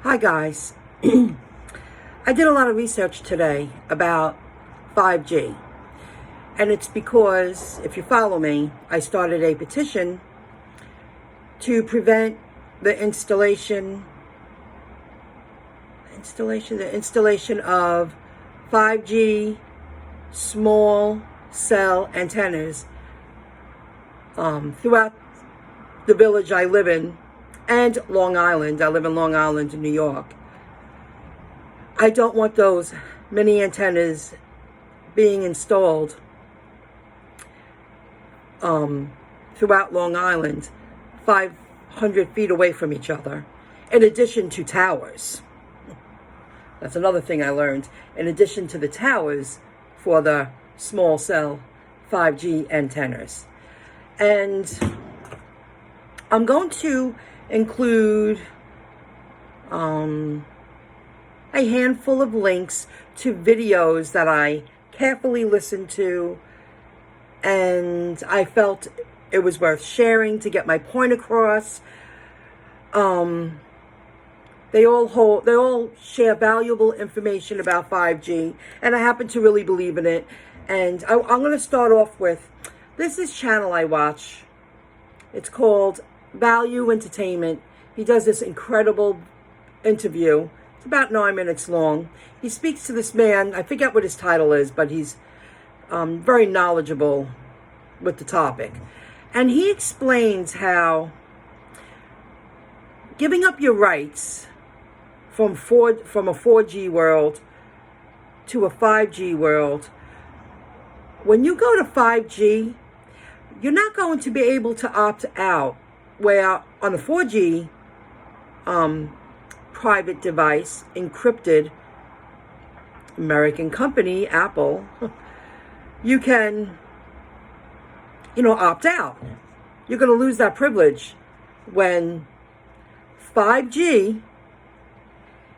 Hi guys. I did a lot of research today about 5G, and it's because, if you follow me, I started a petition to prevent the installation of 5G small cell antennas throughout the village I live in and Long Island. I live in Long Island in New York. I don't want those mini antennas being installed throughout Long Island, 500 feet away from each other, in addition to towers. That's another thing I learned. In addition to the towers for the small cell 5G antennas. And I'm going to include a handful of links to videos that I carefully listened to, and I felt it was worth sharing to get my point across. They all share valuable information about 5G, and I happen to really believe in it. And I'm going to start off with this channel I watch. It's called Value Entertainment. He does this incredible interview. It's about 9 minutes long. He speaks to this man. I forget what his title is, but he's very knowledgeable with the topic. And he explains how giving up your rights from a 4G world to a 5G world, when you go to 5G, you're not going to be able to opt out, where on a 4G private device, encrypted, American company, Apple, you can, opt out. You're going to lose that privilege when 5G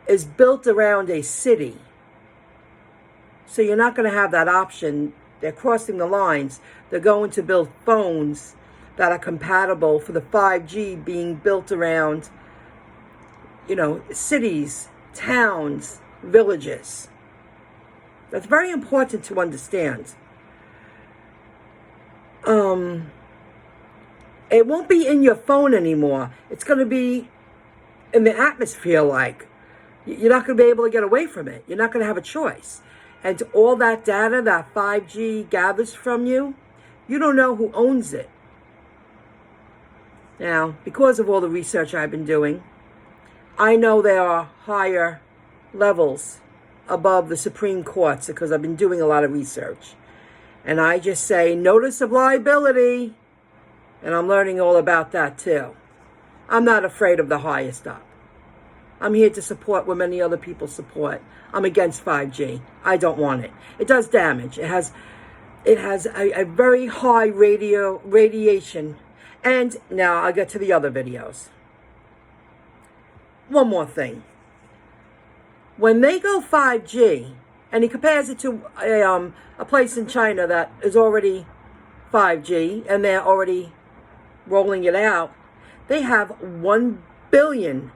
is built around a city. So you're not going to have that option. They're crossing the lines. They're going to build phones that are compatible for the 5G being built around, cities, towns, villages. That's very important to understand. It won't be in your phone anymore. It's going to be in the atmosphere like. You're not going to be able to get away from it. You're not going to have a choice. And all that data that 5G gathers from you, you don't know who owns it. Now, because of all the research I've been doing, I know there are higher levels above the Supreme Courts because I've been doing a lot of research. And I just say, notice of liability. And I'm learning all about that too. I'm not afraid of the highest up. I'm here to support what many other people support. I'm against 5G. I don't want it. It does damage. It has a very high radiation. And now I'll get to the other videos. One more thing. When they go 5G, and he compares it to a place in China that is already 5G, and they're already rolling it out, they have 1 billion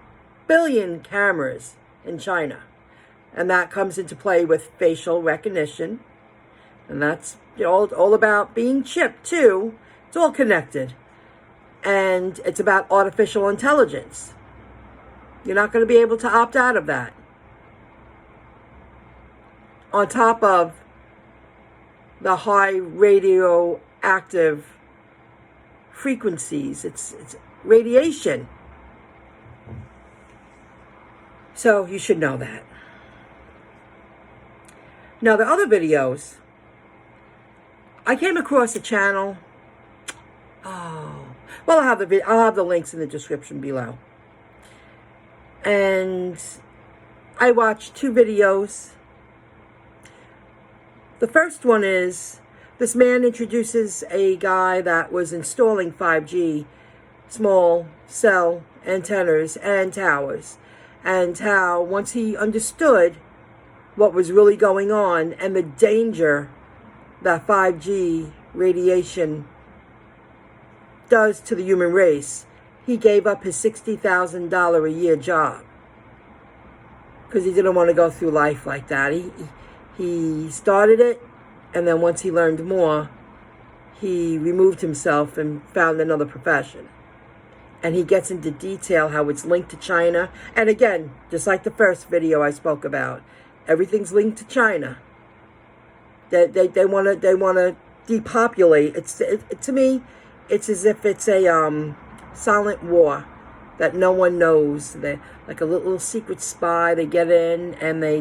cameras in China. And that comes into play with facial recognition. And that's all about being chipped too. It's all connected. And it's about artificial intelligence. You're not going to be able to opt out of that. On top of the high radioactive frequencies, it's radiation. So you should know that. Now the other videos, I came across a channel. Well, I'll have the links in the description below. And I watched 2 videos. The first one is this man introduces a guy that was installing 5G small cell antennas and towers, and how once he understood what was really going on and the danger that 5G radiation does to the human race, he gave up his $60,000 a year job. because he didn't want to go through life like that. He started it, and then once he learned more, he removed himself and found another profession. And he gets into detail how it's linked to China. And again, just like the first video I spoke about, everything's linked to China. They want to depopulate. To me, it's as if it's a silent war that no one knows. They like a little secret spy. They get in and they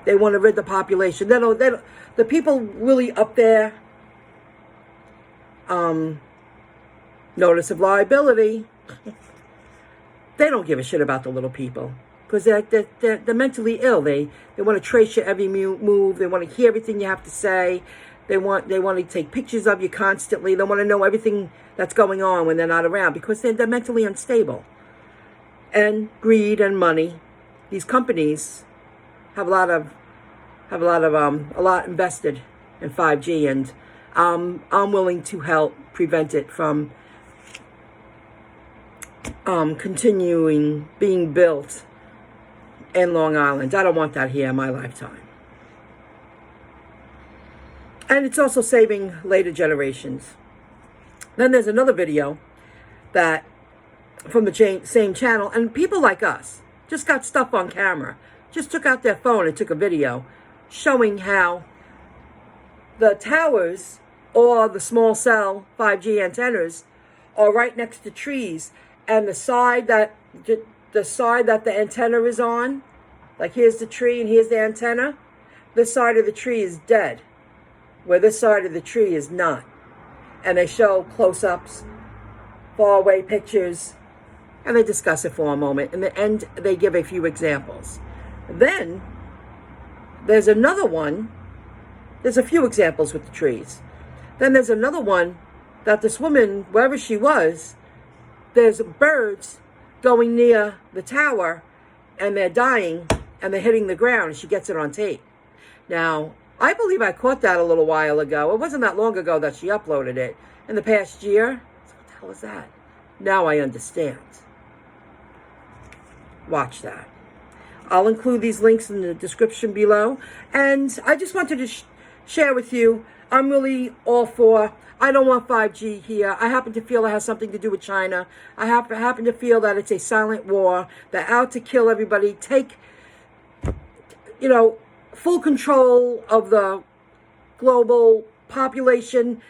want to rid the population. The people really up there. Notice of liability. They don't give a shit about the little people because they're mentally ill. They want to trace your every move. They want to hear everything you have to say. They want to take pictures of you constantly. They want to know everything that's going on when they're not around because they're mentally unstable. And greed and money. These companies have a lot invested in 5G, and I'm willing to help prevent it from continuing being built in Long Island. I don't want that here in my lifetime. And it's also saving later generations. Then there's another video that from the same channel, and people like us just got stuff on camera, just took out their phone and took a video showing how the towers or the small cell 5G antennas are right next to trees, and the side that the antenna is on, like here's the tree and here's the antenna, this side of the tree is dead, where this side of the tree is not. And they show close-ups, far away pictures, and they discuss it for a moment. In the end, they give a few examples. Then there's another one. There's a few examples with the trees. Then there's another one that this woman, wherever she was, there's birds going near the tower, and they're dying, and they're hitting the ground, and she gets it on tape. Now, I believe I caught that a little while ago. It wasn't that long ago that she uploaded it. In the past year. What the hell is that? Now I understand. Watch that. I'll include these links in the description below. And I just wanted to share with you, I'm really all for, I don't want 5G here. I happen to feel it has something to do with China. I happen to feel that it's a silent war. They're out to kill everybody. Take, full control of the global population.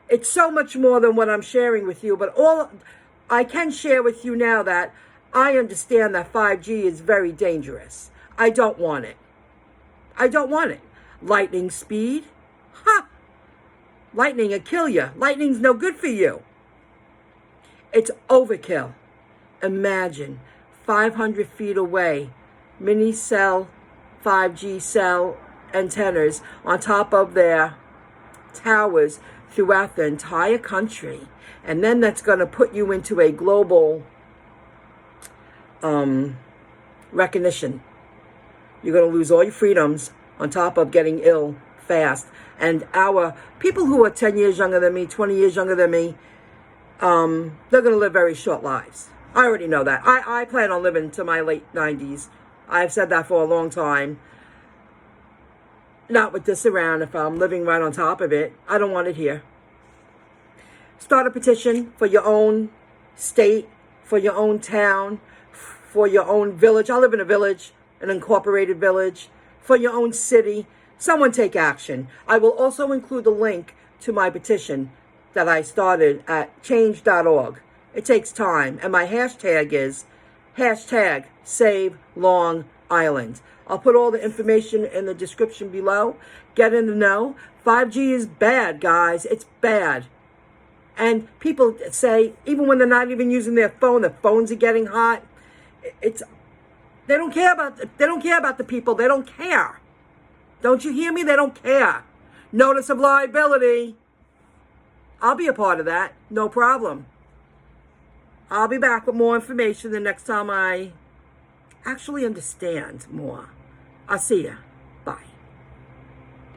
It's so much more than what I'm sharing with you, but all I can share with you now that I understand that 5G is very dangerous. I don't want it. I don't want it. Lightning speed? Ha! Lightning will kill you. Lightning's no good for you. It's overkill. Imagine 500 feet away, mini cell 5G cell antennas on top of their towers throughout the entire country. And then that's going to put you into a global recognition. You're going to lose all your freedoms on top of getting ill fast. And our people who are 10 years younger than me, 20 years younger than me, they're going to live very short lives. I already know that. I plan on living to my late 90s. I've said that for a long time. Not with this around. If I'm living right on top of it, I don't want it here. Start a petition for your own state, for your own town, for your own village. I live in a village, an incorporated village. For your own city. Someone take action. I will also include the link to my petition that I started at change.org. It takes time. And my hashtag is #Save Long Island. I'll put all the information in the description below. Get in the know. 5G is bad, guys. It's bad. And people say, even when they're not even using their phones are getting hot. They don't care about the people. They don't care. Don't you hear me? They don't care. Notice of liability. I'll be a part of that. No problem. I'll be back with more information the next time I actually understand more. I'll see ya.